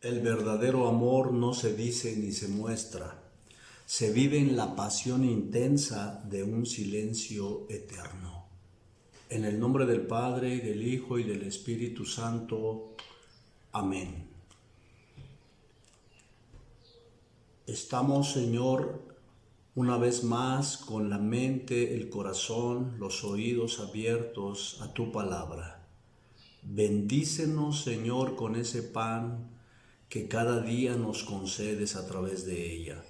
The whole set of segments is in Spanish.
El verdadero amor no se dice ni se muestra, se vive en la pasión intensa de un silencio eterno. En el nombre del Padre, y del Hijo, y del Espíritu Santo. Amén. Estamos, Señor, una vez más con la mente, el corazón, los oídos abiertos a tu palabra. Bendícenos, Señor, con ese pan que cada día nos concedes a través de ella.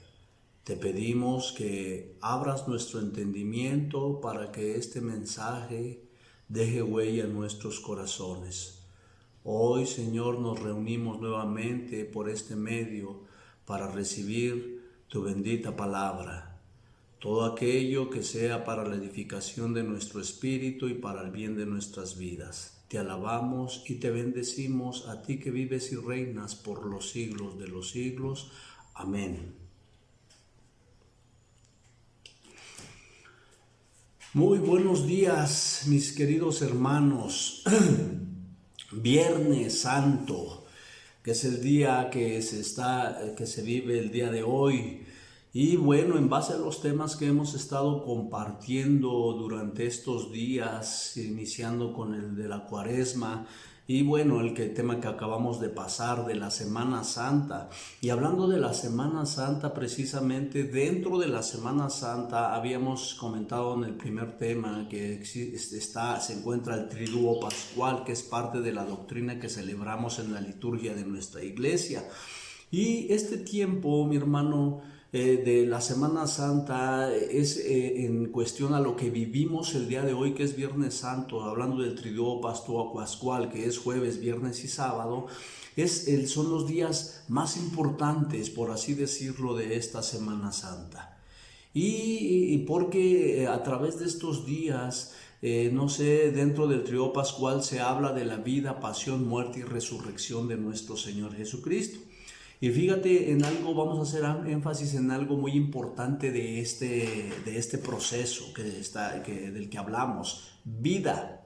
Te pedimos que abras nuestro entendimiento para que este mensaje deje huella en nuestros corazones. Hoy, Señor, nos reunimos nuevamente por este medio para recibir tu bendita palabra. Todo aquello que sea para la edificación de nuestro espíritu y para el bien de nuestras vidas. Te alabamos y te bendecimos a ti que vives y reinas por los siglos de los siglos. Amén. Muy buenos días, mis queridos hermanos. Viernes Santo, que es el día que se vive el día de hoy. Y bueno, en base a los temas que hemos estado compartiendo durante estos días, iniciando con el de la Cuaresma, y bueno, el tema que acabamos de pasar de la Semana Santa. Y hablando de la Semana Santa, precisamente dentro de la Semana Santa habíamos comentado en el primer tema que se encuentra el Triduo Pascual, que es parte de la doctrina que celebramos en la liturgia de nuestra iglesia. Y este tiempo, mi hermano, de la Semana Santa es en cuestión a lo que vivimos el día de hoy, que es Viernes Santo, hablando del Triduo Pascual, que es jueves, viernes y sábado. Son los días más importantes, por así decirlo, de esta Semana Santa. Y porque a través de estos días, dentro del Triduo Pascual se habla de la vida, pasión, muerte y resurrección de nuestro Señor Jesucristo. Y fíjate en algo, vamos a hacer énfasis en algo muy importante de este proceso del que hablamos. Vida,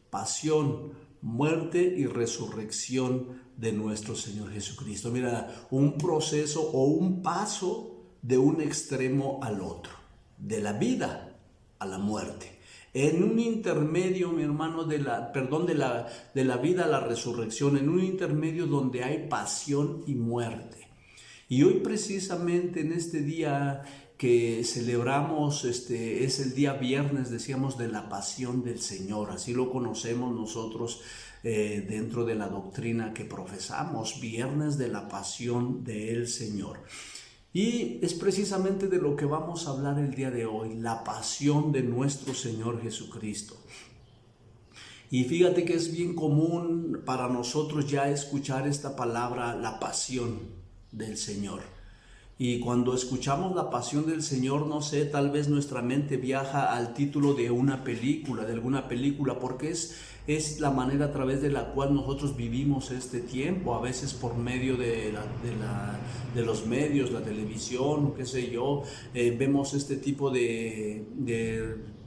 pasión, muerte y resurrección de nuestro Señor Jesucristo. Mira, un proceso o un paso de un extremo al otro, de la vida a la muerte. En un intermedio, mi hermano, de la vida a la resurrección, en un intermedio donde hay pasión y muerte. Y hoy precisamente en este día que celebramos, es el día viernes, decíamos, de la pasión del Señor, así lo conocemos nosotros dentro de la doctrina que profesamos, viernes de la pasión del Señor. Y es precisamente de lo que vamos a hablar el día de hoy, la pasión de nuestro Señor Jesucristo. Y fíjate que es bien común para nosotros ya escuchar esta palabra, la pasión del Señor. Y cuando escuchamos la pasión del Señor, no sé, tal vez nuestra mente viaja al título de alguna película, porque es la manera a través de la cual nosotros vivimos este tiempo, a veces por medio de los medios, la televisión, qué sé yo, vemos este tipo de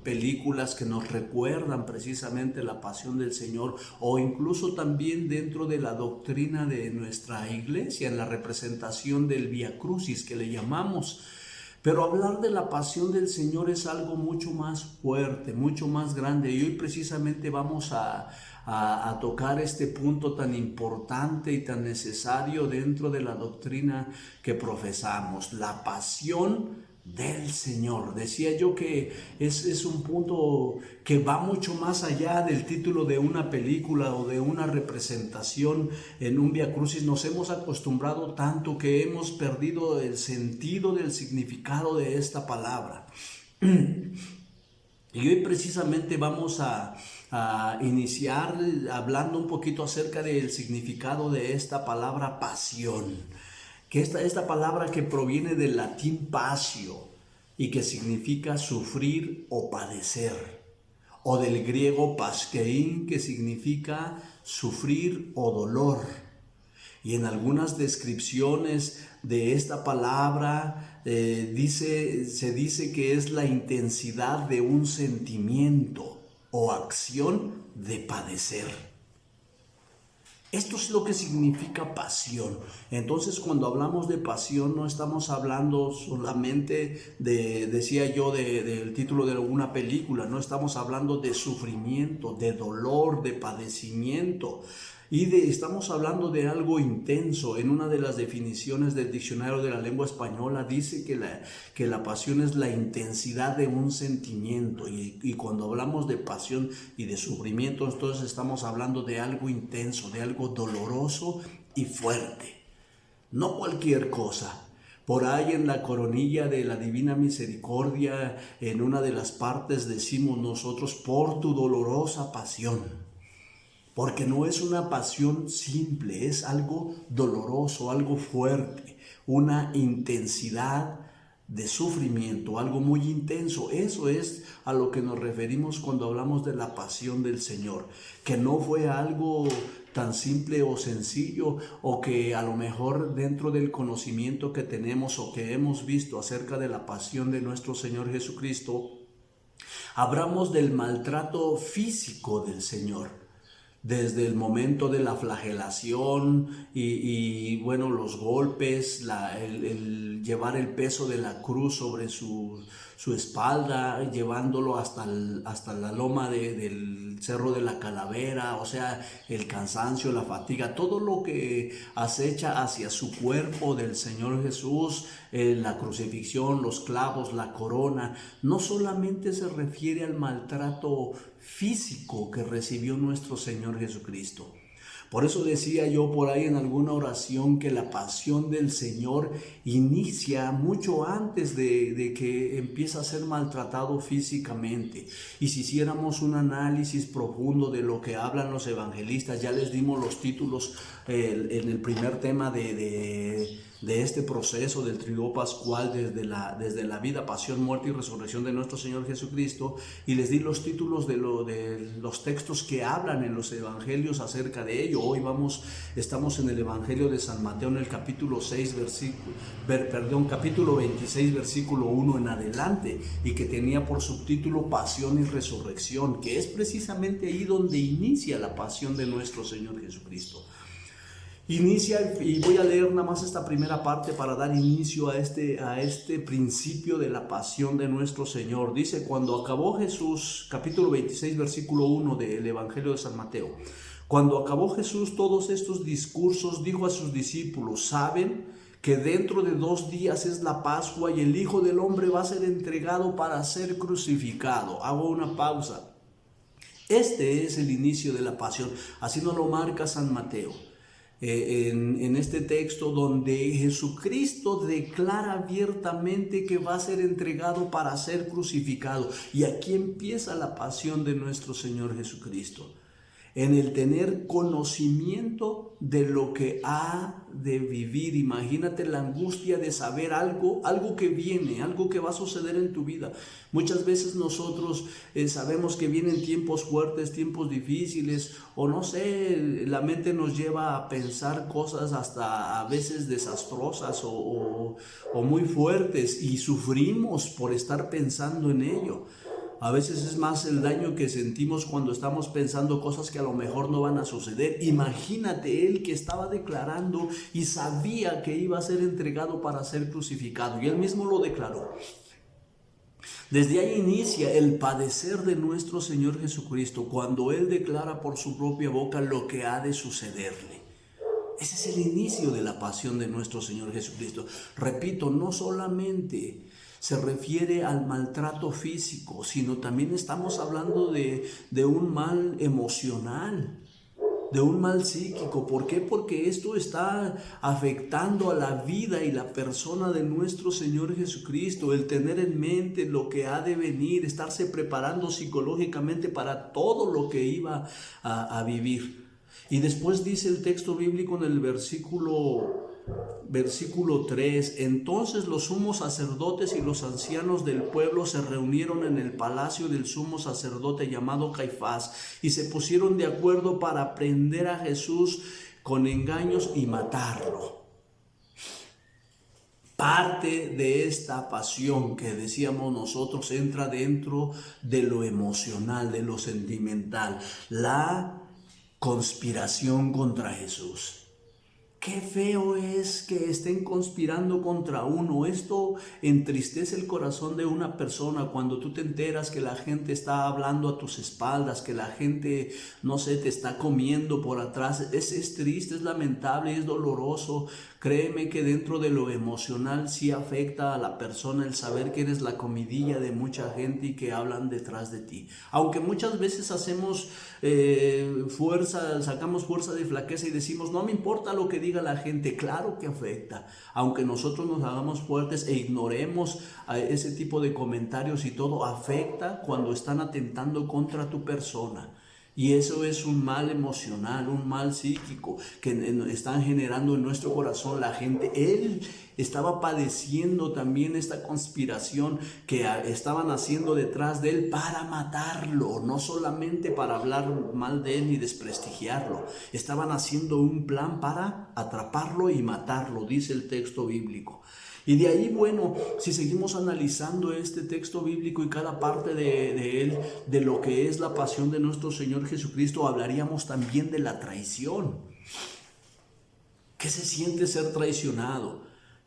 películas que nos recuerdan precisamente la pasión del Señor, o incluso también dentro de la doctrina de nuestra iglesia, en la representación del Vía Crucis que le llamamos. Pero hablar de la pasión del Señor es algo mucho más fuerte, mucho más grande, y hoy precisamente vamos a tocar este punto tan importante y tan necesario dentro de la doctrina que profesamos, la pasión del Señor. Decía yo que es un punto que va mucho más allá del título de una película o de una representación en un Vía Crucis. Nos hemos acostumbrado tanto que hemos perdido el sentido del significado de esta palabra. Y hoy precisamente vamos a iniciar hablando un poquito acerca del significado de esta palabra pasión, que esta palabra que proviene del latín passio y que significa sufrir o padecer, o del griego paskein, que significa sufrir o dolor. Y en algunas descripciones de esta palabra se dice que es la intensidad de un sentimiento o acción de padecer. Esto es lo que significa pasión. Entonces, cuando hablamos de pasión, no estamos hablando solamente decía yo, del título de alguna película. No estamos hablando de sufrimiento, de dolor, de padecimiento. Estamos hablando de algo intenso. En una de las definiciones del diccionario de la lengua española dice que la pasión es la intensidad de un sentimiento. Y cuando hablamos de pasión y de sufrimiento, entonces estamos hablando de algo intenso, de algo doloroso y fuerte. No cualquier cosa. Por ahí en la coronilla de la Divina Misericordia, en una de las partes decimos nosotros, por tu dolorosa pasión. Porque no es una pasión simple, es algo doloroso, algo fuerte, una intensidad de sufrimiento, algo muy intenso. Eso es a lo que nos referimos cuando hablamos de la pasión del Señor, que no fue algo tan simple o sencillo, o que a lo mejor dentro del conocimiento que tenemos o que hemos visto acerca de la pasión de nuestro Señor Jesucristo, hablamos del maltrato físico del Señor. Desde el momento de la flagelación y bueno, los golpes, el llevar el peso de la cruz sobre su espalda, llevándolo hasta la loma del Cerro de la Calavera, o sea, el cansancio, la fatiga, todo lo que acecha hacia su cuerpo del Señor Jesús, la crucifixión, los clavos, la corona, no solamente se refiere al maltrato físico que recibió nuestro Señor Jesucristo. Por eso decía yo por ahí en alguna oración que la pasión del Señor inicia mucho antes de que empiece a ser maltratado físicamente. Y si hiciéramos un análisis profundo de lo que hablan los evangelistas, ya les dimos los títulos en el primer tema de este proceso del triduo pascual desde la vida, pasión, muerte y resurrección de nuestro Señor Jesucristo, y les di los títulos de los textos que hablan en los evangelios acerca de ello. Hoy estamos en el Evangelio de San Mateo en el capítulo 26 versículo 1 en adelante, y que tenía por subtítulo Pasión y Resurrección, que es precisamente ahí donde inicia la pasión de nuestro Señor Jesucristo. Inicia, y voy a leer nada más esta primera parte para dar inicio a este principio de la pasión de nuestro Señor. Dice: cuando acabó Jesús, capítulo 26, versículo 1 del Evangelio de San Mateo, cuando acabó Jesús todos estos discursos, dijo a sus discípulos: ¿saben que dentro de 2 días es la Pascua y el Hijo del Hombre va a ser entregado para ser crucificado? Hago una pausa. Este es el inicio de la pasión, así nos lo marca San Mateo. En este texto donde Jesucristo declara abiertamente que va a ser entregado para ser crucificado. Y aquí empieza la pasión de nuestro Señor Jesucristo, en el tener conocimiento de lo que ha de vivir. Imagínate la angustia de saber algo que viene, algo que va a suceder en tu vida. Muchas veces nosotros sabemos que vienen tiempos fuertes, tiempos difíciles, o no sé, la mente nos lleva a pensar cosas hasta a veces desastrosas o muy fuertes, y sufrimos por estar pensando en ello. A veces es más el daño que sentimos cuando estamos pensando cosas que a lo mejor no van a suceder. Imagínate él que estaba declarando y sabía que iba a ser entregado para ser crucificado, y él mismo lo declaró. Desde ahí inicia el padecer de nuestro Señor Jesucristo, cuando él declara por su propia boca lo que ha de sucederle. Ese es el inicio de la pasión de nuestro Señor Jesucristo. Repito, no solamente se refiere al maltrato físico, sino también estamos hablando de un mal emocional, de un mal psíquico. ¿Por qué? Porque esto está afectando a la vida y la persona de nuestro Señor Jesucristo. El tener en mente lo que ha de venir, estarse preparando psicológicamente para todo lo que iba a vivir. Y después dice el texto bíblico en el versículo 3: entonces los sumos sacerdotes y los ancianos del pueblo se reunieron en el palacio del sumo sacerdote llamado Caifás, y se pusieron de acuerdo para prender a Jesús con engaños y matarlo. Parte de esta pasión que decíamos nosotros entra dentro de lo emocional, de lo sentimental. La conspiración contra Jesús. Qué feo es que estén conspirando contra uno. Esto entristece el corazón de una persona cuando tú te enteras que la gente está hablando a tus espaldas, que la gente, no sé, te está comiendo por atrás. Es triste, es lamentable, es doloroso. Créeme que dentro de lo emocional sí afecta a la persona el saber que eres la comidilla de mucha gente y que hablan detrás de ti. Aunque muchas veces hacemos sacamos fuerza de flaqueza y decimos, no me importa lo que diga la gente. Claro que afecta, aunque nosotros nos hagamos fuertes e ignoremos a ese tipo de comentarios y todo, afecta cuando están atentando contra tu persona. Y eso es un mal emocional, un mal psíquico que están generando en nuestro corazón la gente. Él estaba padeciendo también esta conspiración que estaban haciendo detrás de él para matarlo, no solamente para hablar mal de él ni desprestigiarlo. Estaban haciendo un plan para atraparlo y matarlo, dice el texto bíblico. Y de ahí, bueno, si seguimos analizando este texto bíblico y cada parte de él, de lo que es la pasión de nuestro Señor Jesucristo, hablaríamos también de la traición. ¿Qué se siente ser traicionado?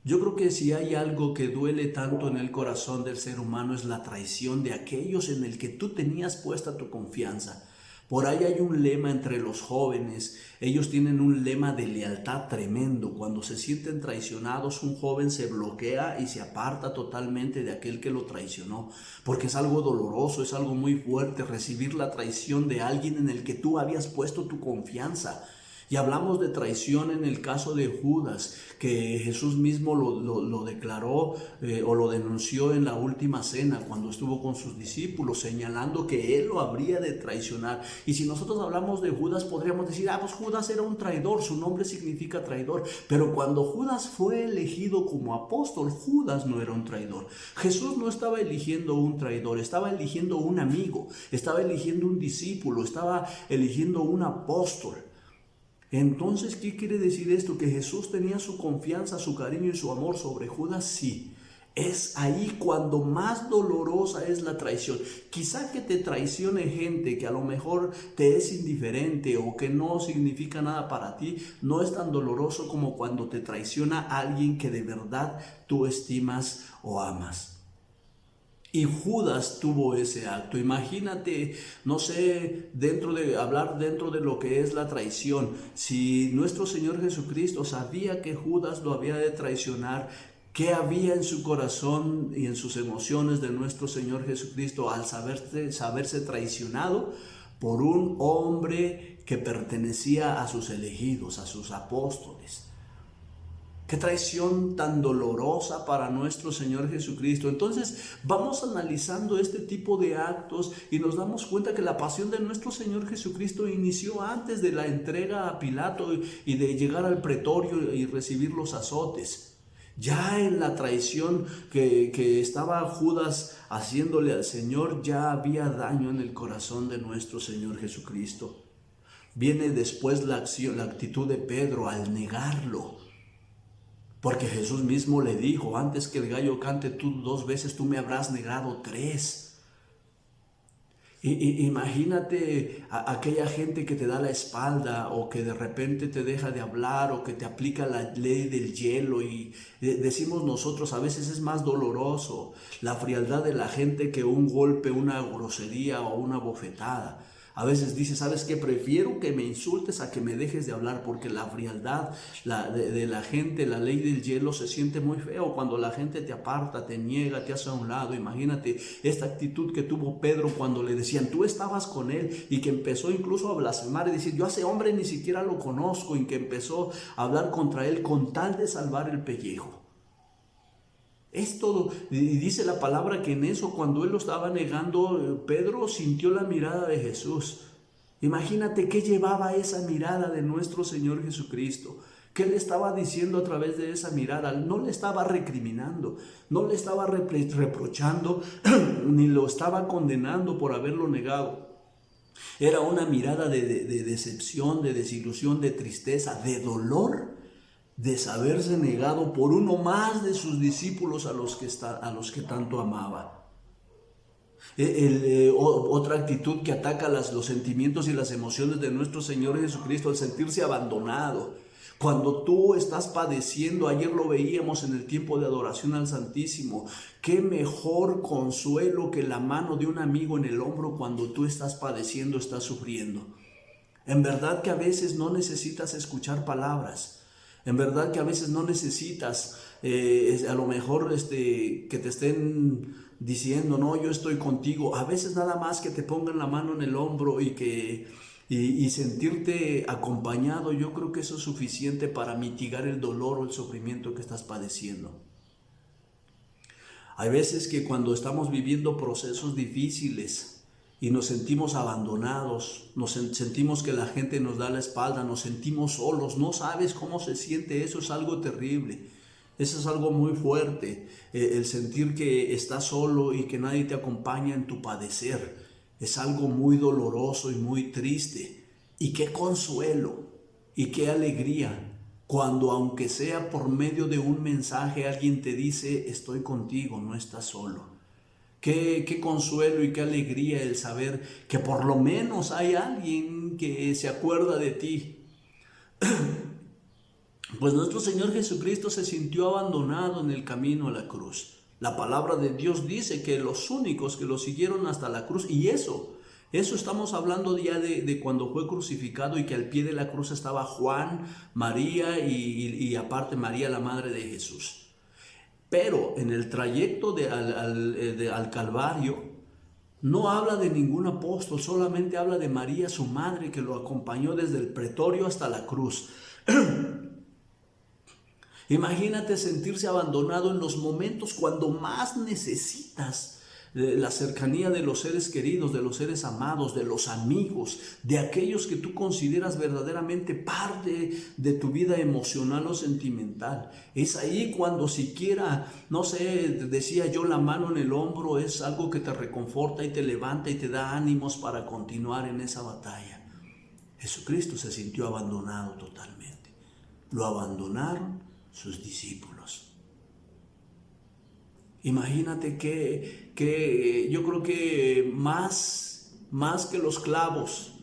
Yo creo que si hay algo que duele tanto en el corazón del ser humano es la traición de aquellos en el que tú tenías puesta tu confianza. Por ahí hay un lema entre los jóvenes, ellos tienen un lema de lealtad tremendo. Cuando se sienten traicionados, un joven se bloquea y se aparta totalmente de aquel que lo traicionó, porque es algo doloroso, es algo muy fuerte recibir la traición de alguien en el que tú habías puesto tu confianza. Y hablamos de traición en el caso de Judas, que Jesús mismo lo declaró o lo denunció en la última cena cuando estuvo con sus discípulos, señalando que él lo habría de traicionar. Y si nosotros hablamos de Judas, podríamos decir, pues Judas era un traidor, su nombre significa traidor. Pero cuando Judas fue elegido como apóstol, Judas no era un traidor. Jesús no estaba eligiendo un traidor, estaba eligiendo un amigo, estaba eligiendo un discípulo, estaba eligiendo un apóstol. Entonces, ¿qué quiere decir esto? ¿Que Jesús tenía su confianza, su cariño y su amor sobre Judas? Sí. Es ahí cuando más dolorosa es la traición. Quizá que te traicione gente que a lo mejor te es indiferente o que no significa nada para ti, no es tan doloroso como cuando te traiciona alguien que de verdad tú estimas o amas. Y Judas tuvo ese acto. Imagínate, no sé, hablar dentro de lo que es la traición. Si nuestro Señor Jesucristo sabía que Judas lo había de traicionar, ¿qué había en su corazón y en sus emociones de nuestro Señor Jesucristo al saberse traicionado por un hombre que pertenecía a sus elegidos, a sus apóstoles? Qué traición tan dolorosa para nuestro Señor Jesucristo. Entonces vamos analizando este tipo de actos y nos damos cuenta que la pasión de nuestro Señor Jesucristo inició antes de la entrega a Pilato y de llegar al pretorio y recibir los azotes. Ya en la traición que estaba Judas haciéndole al Señor, ya había daño en el corazón de nuestro Señor Jesucristo. Viene después la actitud de Pedro al negarlo. Porque Jesús mismo le dijo, antes que el gallo cante 2 veces, tú me habrás negado 3. Imagínate aquella gente que te da la espalda o que de repente te deja de hablar o que te aplica la ley del hielo y decimos nosotros, a veces es más doloroso la frialdad de la gente que un golpe, una grosería o una bofetada. A veces dice, ¿sabes qué? Prefiero que me insultes a que me dejes de hablar, porque la frialdad de la gente, la ley del hielo, se siente muy feo cuando la gente te aparta, te niega, te hace a un lado. Imagínate esta actitud que tuvo Pedro cuando le decían, tú estabas con él, y que empezó incluso a blasfemar y decir, yo a ese hombre ni siquiera lo conozco, y que empezó a hablar contra él con tal de salvar el pellejo. Es todo, y dice la palabra que en eso, cuando él lo estaba negando, Pedro sintió la mirada de Jesús. Imagínate qué llevaba esa mirada de nuestro Señor Jesucristo. ¿Qué le estaba diciendo a través de esa mirada? No le estaba recriminando, no le estaba reprochando, ni lo estaba condenando por haberlo negado. Era una mirada de decepción, de desilusión, de tristeza, de dolor, de saberse negado por uno más de sus discípulos a los que tanto amaba. Otra actitud que ataca los sentimientos y las emociones de nuestro Señor Jesucristo, el sentirse abandonado. Cuando tú estás padeciendo, ayer lo veíamos en el tiempo de adoración al Santísimo, qué mejor consuelo que la mano de un amigo en el hombro cuando tú estás padeciendo, estás sufriendo. En verdad que a veces no necesitas escuchar palabras. En verdad que a veces no necesitas, a lo mejor que te estén diciendo, no, yo estoy contigo. A veces nada más que te pongan la mano en el hombro y sentirte acompañado, yo creo que eso es suficiente para mitigar el dolor o el sufrimiento que estás padeciendo. Hay veces que cuando estamos viviendo procesos difíciles y nos sentimos abandonados, nos sentimos que la gente nos da la espalda, nos sentimos solos, no sabes cómo se siente, eso es algo terrible, eso es algo muy fuerte, el sentir que estás solo y que nadie te acompaña en tu padecer, es algo muy doloroso y muy triste. Y qué consuelo y qué alegría cuando, aunque sea por medio de un mensaje, alguien te dice, estoy contigo, no estás solo. Qué consuelo y qué alegría el saber que por lo menos hay alguien que se acuerda de ti. Pues nuestro Señor Jesucristo se sintió abandonado en el camino a la cruz. La palabra de Dios dice que los únicos que lo siguieron hasta la cruz, y eso estamos hablando ya de cuando fue crucificado y que al pie de la cruz estaba Juan, María y aparte María, la madre de Jesús. Pero en el trayecto al Calvario no habla de ningún apóstol, solamente habla de María, su madre, que lo acompañó desde el pretorio hasta la cruz. Imagínate sentirse abandonado en los momentos cuando más necesitas la cercanía de los seres queridos, de los seres amados, de los amigos, de aquellos que tú consideras verdaderamente parte de tu vida emocional o sentimental. Es ahí cuando siquiera, no sé, decía yo, la mano en el hombro es algo que te reconforta y te levanta y te da ánimos para continuar en esa batalla. Jesucristo se sintió abandonado totalmente. Lo abandonaron sus discípulos. Imagínate que yo creo que más que los clavos,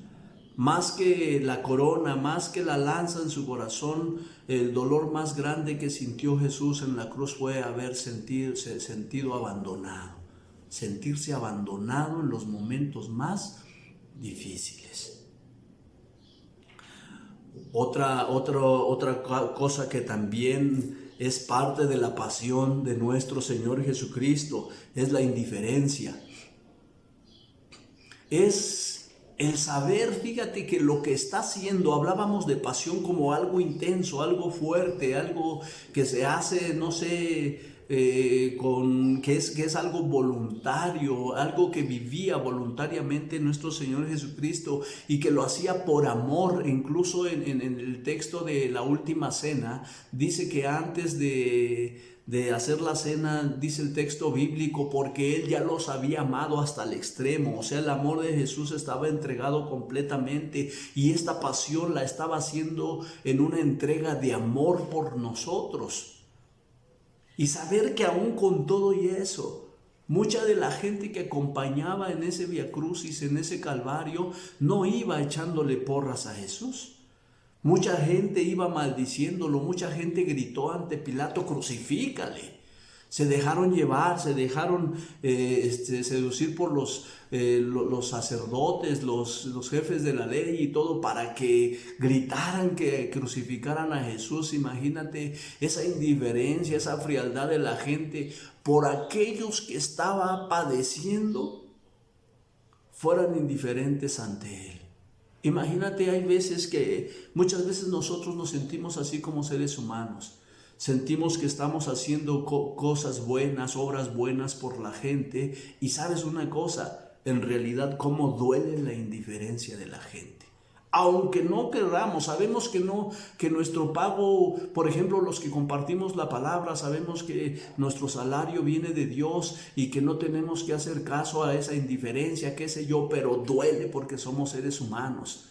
más que la corona, más que la lanza en su corazón, el dolor más grande que sintió Jesús en la cruz fue haber sentido abandonado, sentirse abandonado en los momentos más difíciles. Otra cosa que también es parte de la pasión de nuestro Señor Jesucristo es la indiferencia. Es el saber, fíjate que lo que está haciendo, hablábamos de pasión como algo intenso, algo fuerte, algo que se hace, no sé, que es algo voluntario, algo que vivía voluntariamente nuestro Señor Jesucristo y que lo hacía por amor. Incluso en el texto de la última cena dice que antes de hacer la cena, dice el texto bíblico, porque Él ya los había amado hasta el extremo. O sea, el amor de Jesús estaba entregado completamente y esta pasión la estaba haciendo en una entrega de amor por nosotros. Y saber que aún con todo y eso, mucha de la gente que acompañaba en ese Vía Crucis, en ese Calvario, no iba echándole porras a Jesús. Mucha gente iba maldiciéndolo, mucha gente gritó ante Pilato, crucifícale. Se dejaron llevar, se dejaron seducir por los sacerdotes, los jefes de la ley y todo para que gritaran que crucificaran a Jesús. Imagínate esa indiferencia, esa frialdad de la gente por aquellos que estaba padeciendo, fueran indiferentes ante Él. Imagínate, hay veces muchas veces nosotros nos sentimos así como seres humanos. Sentimos que estamos haciendo cosas buenas, obras buenas por la gente. Y sabes una cosa, en realidad cómo duele la indiferencia de la gente. Aunque no queramos, sabemos que nuestro pago, por ejemplo, los que compartimos la palabra, sabemos que nuestro salario viene de Dios y que no tenemos que hacer caso a esa indiferencia, qué sé yo, pero duele porque somos seres humanos.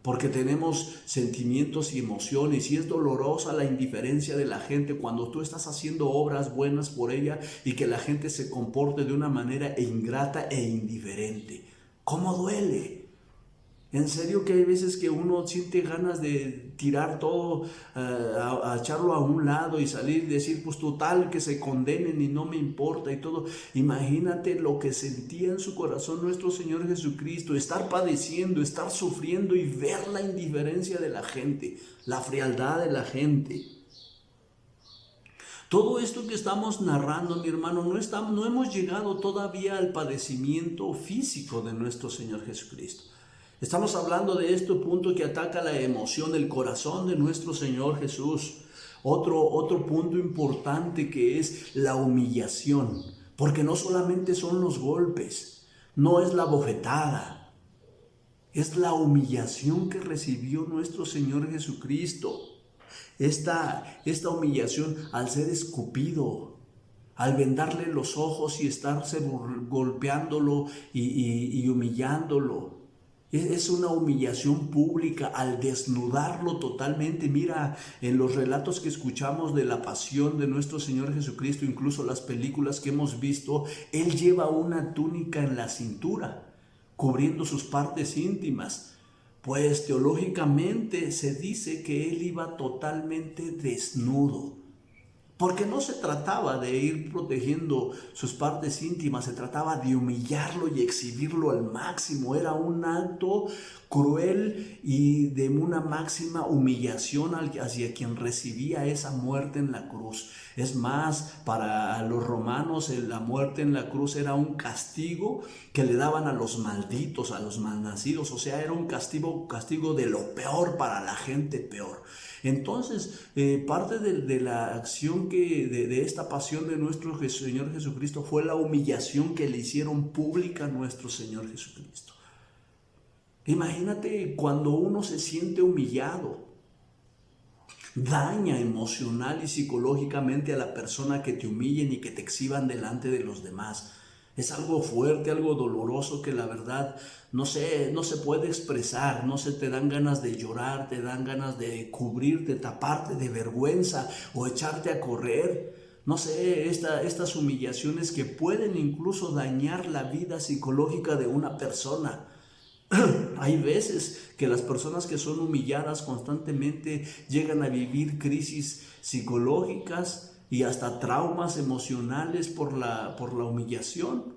porque tenemos sentimientos y emociones, y es dolorosa la indiferencia de la gente cuando tú estás haciendo obras buenas por ella y que la gente se comporte de una manera ingrata e indiferente. ¿Cómo duele? En serio que hay veces que uno siente ganas de tirar todo, a echarlo a un lado y salir y decir, pues total, que se condenen y no me importa y todo. Imagínate lo que sentía en su corazón nuestro Señor Jesucristo, estar padeciendo, estar sufriendo y ver la indiferencia de la gente, la frialdad de la gente. Todo esto que estamos narrando, mi hermano, no hemos llegado todavía al padecimiento físico de nuestro Señor Jesucristo. Estamos hablando de este punto que ataca la emoción, el corazón de nuestro Señor Jesús. Otro punto importante que es la humillación, porque no solamente son los golpes, no es la bofetada, es la humillación que recibió nuestro Señor Jesucristo. Esta humillación al ser escupido, al vendarle los ojos y estarse golpeándolo y humillándolo. Es una humillación pública al desnudarlo totalmente. Mira, en los relatos que escuchamos de la pasión de nuestro Señor Jesucristo, incluso las películas que hemos visto, Él lleva una túnica en la cintura, cubriendo sus partes íntimas. Pues teológicamente se dice que Él iba totalmente desnudo. Porque no se trataba de ir protegiendo sus partes íntimas, se trataba de humillarlo y exhibirlo al máximo. Era un acto cruel y de una máxima humillación hacia quien recibía esa muerte en la cruz. Es más, para los romanos la muerte en la cruz era un castigo que le daban a los malditos, a los malnacidos. O sea, era un castigo de lo peor para la gente peor. Entonces, parte de la acción de esta pasión de nuestro Señor Jesucristo fue la humillación que le hicieron pública a nuestro Señor Jesucristo. Imagínate cuando uno se siente humillado, daña emocional y psicológicamente a la persona que te humillen y que te exhiban delante de los demás. Es algo fuerte, algo doloroso que la verdad no se puede expresar, no se te dan ganas de llorar, te dan ganas de cubrirte, taparte de vergüenza o echarte a correr. No sé, estas humillaciones que pueden incluso dañar la vida psicológica de una persona. Hay veces que las personas que son humilladas constantemente llegan a vivir crisis psicológicas y hasta traumas emocionales por la humillación.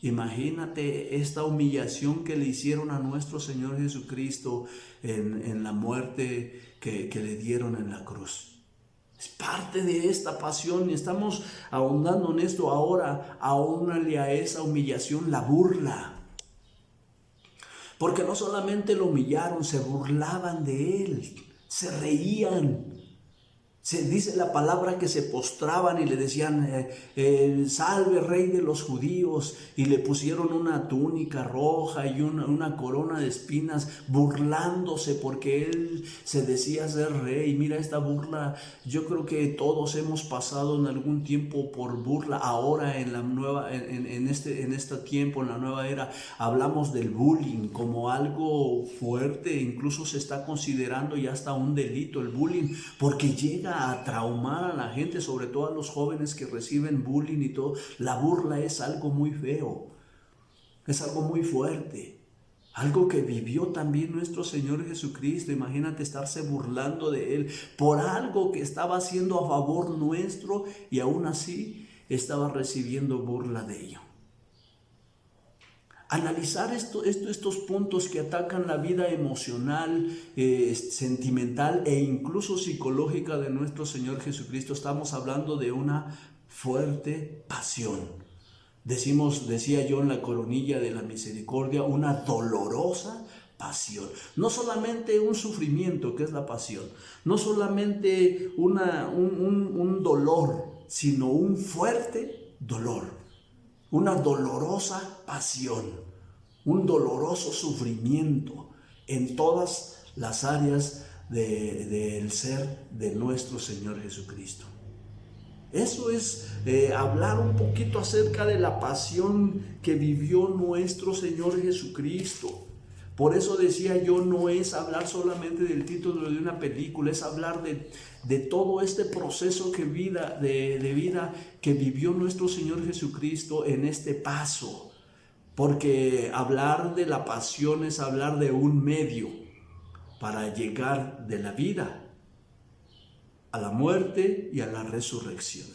Imagínate esta humillación que le hicieron a nuestro Señor Jesucristo en la muerte que le dieron en la cruz. Es parte de esta pasión y estamos ahondando en esto ahora. Aúnale a esa humillación la burla. Porque no solamente lo humillaron, se burlaban de él, se reían. Se dice la palabra que se postraban y le decían, salve rey de los judíos, y le pusieron una túnica roja y una corona de espinas, burlándose porque él se decía ser rey. Mira esta burla, yo creo que todos hemos pasado en algún tiempo por burla. Ahora en este tiempo, en la nueva era, hablamos del bullying como algo fuerte, incluso se está considerando ya hasta un delito el bullying, porque llega a traumar a la gente, sobre todo a los jóvenes que reciben bullying y todo. La burla es algo muy feo, es algo muy fuerte, algo que vivió también nuestro Señor Jesucristo. Imagínate estarse burlando de Él por algo que estaba haciendo a favor nuestro y aún así estaba recibiendo burla de ello. Analizar estos puntos que atacan la vida emocional, sentimental e incluso psicológica de nuestro Señor Jesucristo. Estamos hablando de una fuerte pasión. Decía yo en la coronilla de la misericordia, una dolorosa pasión. No solamente un sufrimiento, que es la pasión, no solamente un dolor, sino un fuerte dolor. Una dolorosa pasión, un doloroso sufrimiento en todas las áreas del ser de nuestro Señor Jesucristo. Eso es hablar un poquito acerca de la pasión que vivió nuestro Señor Jesucristo. Por eso decía yo, no es hablar solamente del título de una película, es hablar de todo este proceso de vida que vivió nuestro Señor Jesucristo en este paso. Porque hablar de la pasión es hablar de un medio para llegar de la vida a la muerte y a la resurrección.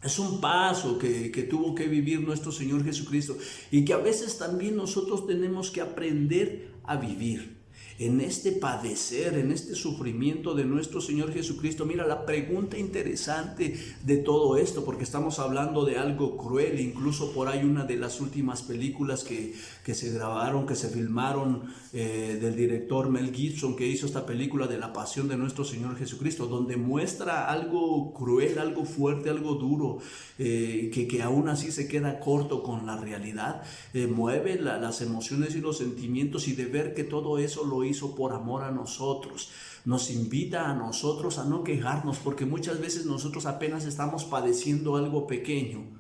Es un paso que tuvo que vivir nuestro Señor Jesucristo y que a veces también nosotros tenemos que aprender a vivir en este padecer, en este sufrimiento de nuestro Señor Jesucristo. Mira, la pregunta interesante de todo esto, porque estamos hablando de algo cruel, incluso por ahí una de las últimas películas que se grabaron, que se filmaron, del director Mel Gibson, que hizo esta película de la pasión de nuestro Señor Jesucristo, donde muestra algo cruel, algo fuerte, algo duro, que aún así se queda corto con la realidad, mueve las emociones y los sentimientos, y de ver que todo eso lo hizo por amor a nosotros. Nos invita a nosotros a no quejarnos, porque muchas veces nosotros apenas estamos padeciendo algo pequeño.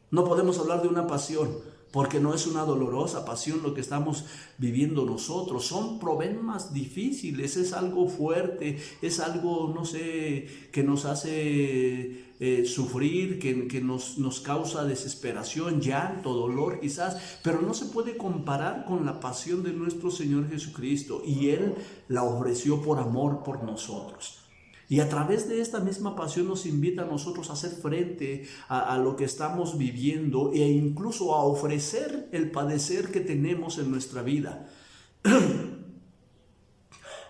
No podemos hablar de una pasión, porque no es una dolorosa pasión lo que estamos viviendo nosotros. Son problemas difíciles, es algo fuerte, es algo, no sé, que nos hace sufrir, que nos causa desesperación, llanto, dolor quizás, pero no se puede comparar con la pasión de nuestro Señor Jesucristo, y Él la ofreció por amor por nosotros. Y a través de esta misma pasión nos invita a nosotros a hacer frente a lo que estamos viviendo, e incluso a ofrecer el padecer que tenemos en nuestra vida.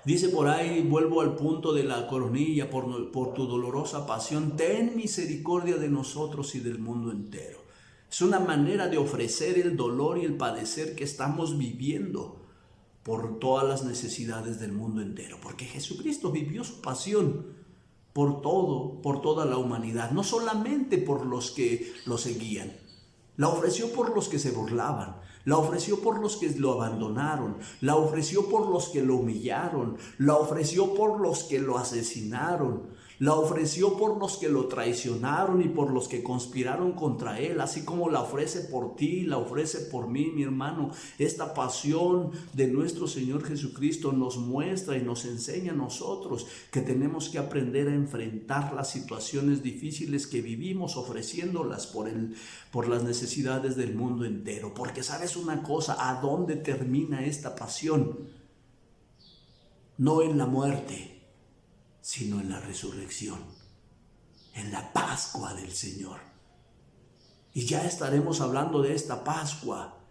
Dice por ahí, vuelvo al punto de la coronilla, por tu dolorosa pasión, ten misericordia de nosotros y del mundo entero. Es una manera de ofrecer el dolor y el padecer que estamos viviendo por todas las necesidades del mundo entero, porque Jesucristo vivió su pasión por toda la humanidad, no solamente por los que lo seguían. La ofreció por los que se burlaban, la ofreció por los que lo abandonaron, la ofreció por los que lo humillaron, la ofreció por los que lo asesinaron, la ofreció por los que lo traicionaron y por los que conspiraron contra él, así como la ofrece por ti, la ofrece por mí, mi hermano. Esta pasión de nuestro Señor Jesucristo nos muestra y nos enseña a nosotros que tenemos que aprender a enfrentar las situaciones difíciles que vivimos, ofreciéndolas por las necesidades del mundo entero. Porque sabes una cosa, ¿a dónde termina esta pasión? No en la muerte, sino en la resurrección, en la Pascua del Señor. Y ya estaremos hablando de esta Pascua,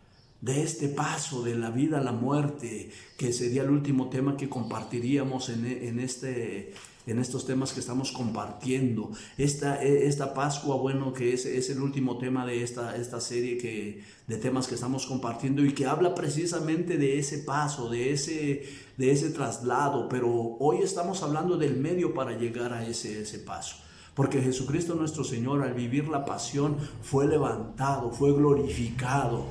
de este paso de la vida a la muerte, que sería el último tema que compartiríamos en estos temas que estamos compartiendo. Esta Pascua, bueno, que es el último tema de esta serie de temas que estamos compartiendo, y que habla precisamente de ese paso, de ese traslado. Pero hoy estamos hablando del medio para llegar a ese paso. Porque Jesucristo nuestro Señor, al vivir la pasión, fue levantado, fue glorificado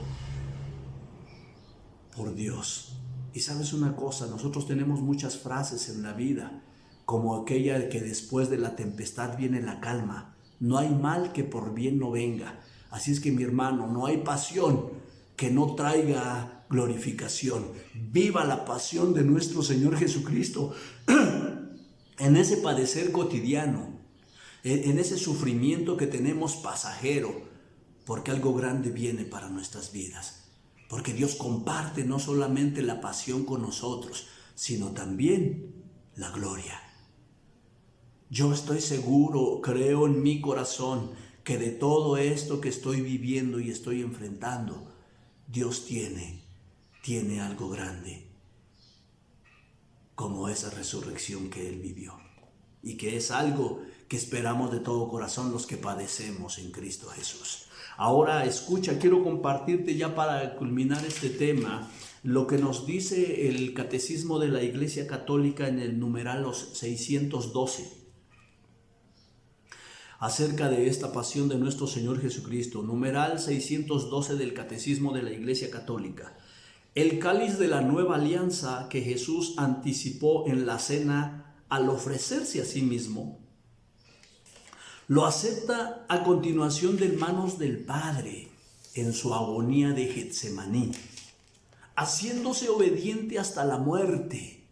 por Dios. Y sabes una cosa, nosotros tenemos muchas frases en la vida, como aquella que después de la tempestad viene la calma. No hay mal que por bien no venga. Así es que, mi hermano, no hay pasión que no traiga glorificación. Viva la pasión de nuestro Señor Jesucristo en ese padecer cotidiano, en ese sufrimiento que tenemos pasajero, porque algo grande viene para nuestras vidas. Porque Dios comparte no solamente la pasión con nosotros, sino también la gloria. Yo estoy seguro, creo en mi corazón, que de todo esto que estoy viviendo y estoy enfrentando, Dios tiene algo grande, como esa resurrección que Él vivió, y que es algo que esperamos de todo corazón los que padecemos en Cristo Jesús. Ahora escucha, quiero compartirte ya para culminar este tema lo que nos dice el Catecismo de la Iglesia Católica en el numeral 612 acerca de esta pasión de nuestro Señor Jesucristo. Numeral 612 del Catecismo de la Iglesia Católica. El cáliz de la nueva alianza que Jesús anticipó en la cena al ofrecerse a sí mismo, lo acepta a continuación de manos del Padre en su agonía de Getsemaní. haciéndose obediente hasta la muerte.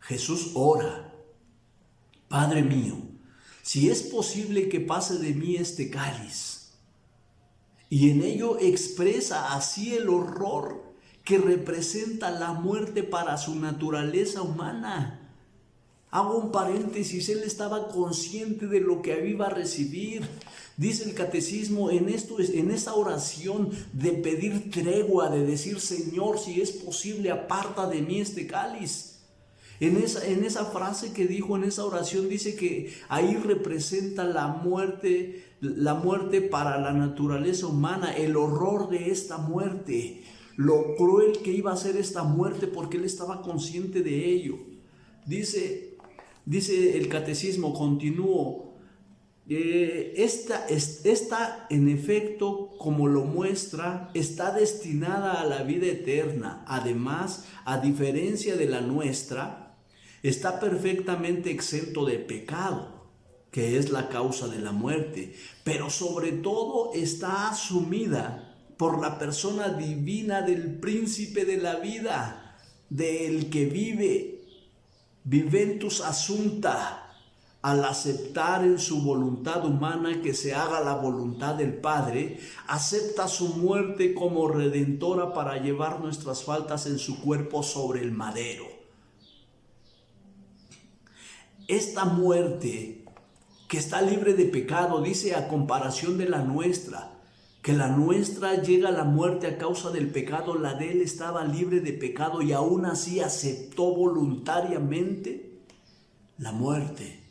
Jesús ora: Padre mío, si es posible que pase de mí este cáliz. Y en ello expresa así el horror que representa la muerte para su naturaleza humana. Hago un paréntesis, él estaba consciente de lo que iba a recibir. Dice el catecismo en esa oración de pedir tregua, de decir: Señor, si es posible, aparta de mí este cáliz. En esa frase que dijo, en esa oración, dice que ahí representa la muerte para la naturaleza humana, el horror de esta muerte, lo cruel que iba a ser esta muerte, porque él estaba consciente de ello. Dice el catecismo, continúo, esta en efecto, como lo muestra, está destinada a la vida eterna. Además, a diferencia de la nuestra, está perfectamente exento de pecado, que es la causa de la muerte, pero sobre todo está asumida por la persona divina del príncipe de la vida, del que vive, viventus assumpta. Al aceptar en su voluntad humana que se haga la voluntad del Padre, acepta su muerte como redentora para llevar nuestras faltas en su cuerpo sobre el madero. Esta muerte que está libre de pecado, dice, a comparación de la nuestra, que la nuestra llega a la muerte a causa del pecado, la de él estaba libre de pecado y aún así aceptó voluntariamente la muerte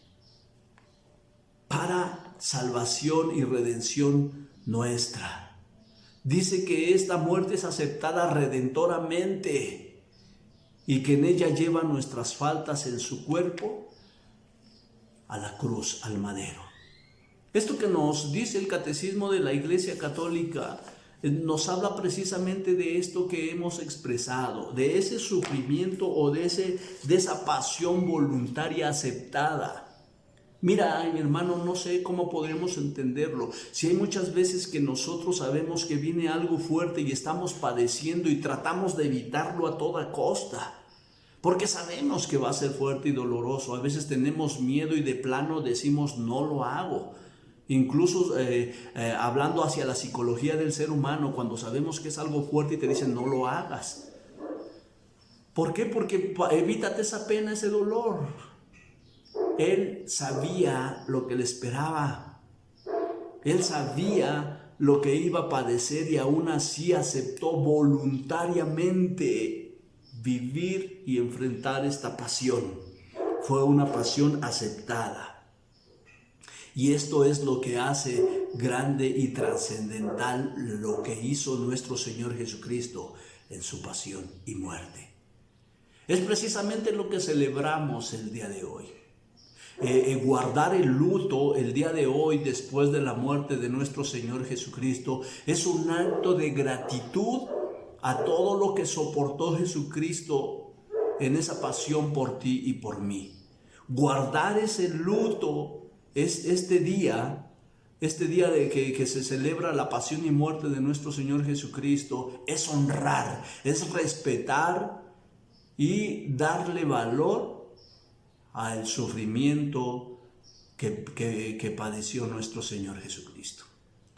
para salvación y redención nuestra. Dice que esta muerte es aceptada redentoramente y que en ella lleva nuestras faltas en su cuerpo a la cruz, al madero. Esto que nos dice el catecismo de la Iglesia Católica nos habla precisamente de esto que hemos expresado, de ese sufrimiento o de esa pasión voluntaria aceptada. Mira, mi hermano, no sé cómo podremos entenderlo. Si hay muchas veces que nosotros sabemos que viene algo fuerte y estamos padeciendo y tratamos de evitarlo a toda costa, porque sabemos que va a ser fuerte y doloroso. A veces tenemos miedo y de plano decimos: no lo hago. Incluso hablando hacia la psicología del ser humano, cuando sabemos que es algo fuerte y te dicen: no lo hagas. ¿Por qué? Porque evítate esa pena, ese dolor. Él sabía lo que le esperaba. Él sabía lo que iba a padecer y aún así aceptó voluntariamente vivir y enfrentar esta pasión. Fue una pasión aceptada. Y esto es lo que hace grande y trascendental lo que hizo nuestro Señor Jesucristo en su pasión y muerte. Es precisamente lo que celebramos el día de hoy. Guardar el luto el día de hoy después de la muerte de nuestro Señor Jesucristo es un acto de gratitud a todo lo que soportó Jesucristo en esa pasión por ti y por mí. Guardar ese luto es este día de que se celebra la pasión y muerte de nuestro Señor Jesucristo, es honrar, es respetar y darle valor al sufrimiento que padeció nuestro Señor Jesucristo.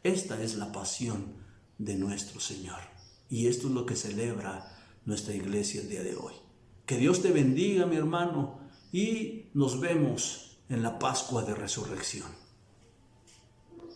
Esta es la pasión de nuestro Señor. Y esto es lo que celebra nuestra iglesia el día de hoy. Que Dios te bendiga, mi hermano, y nos vemos en la Pascua de Resurrección.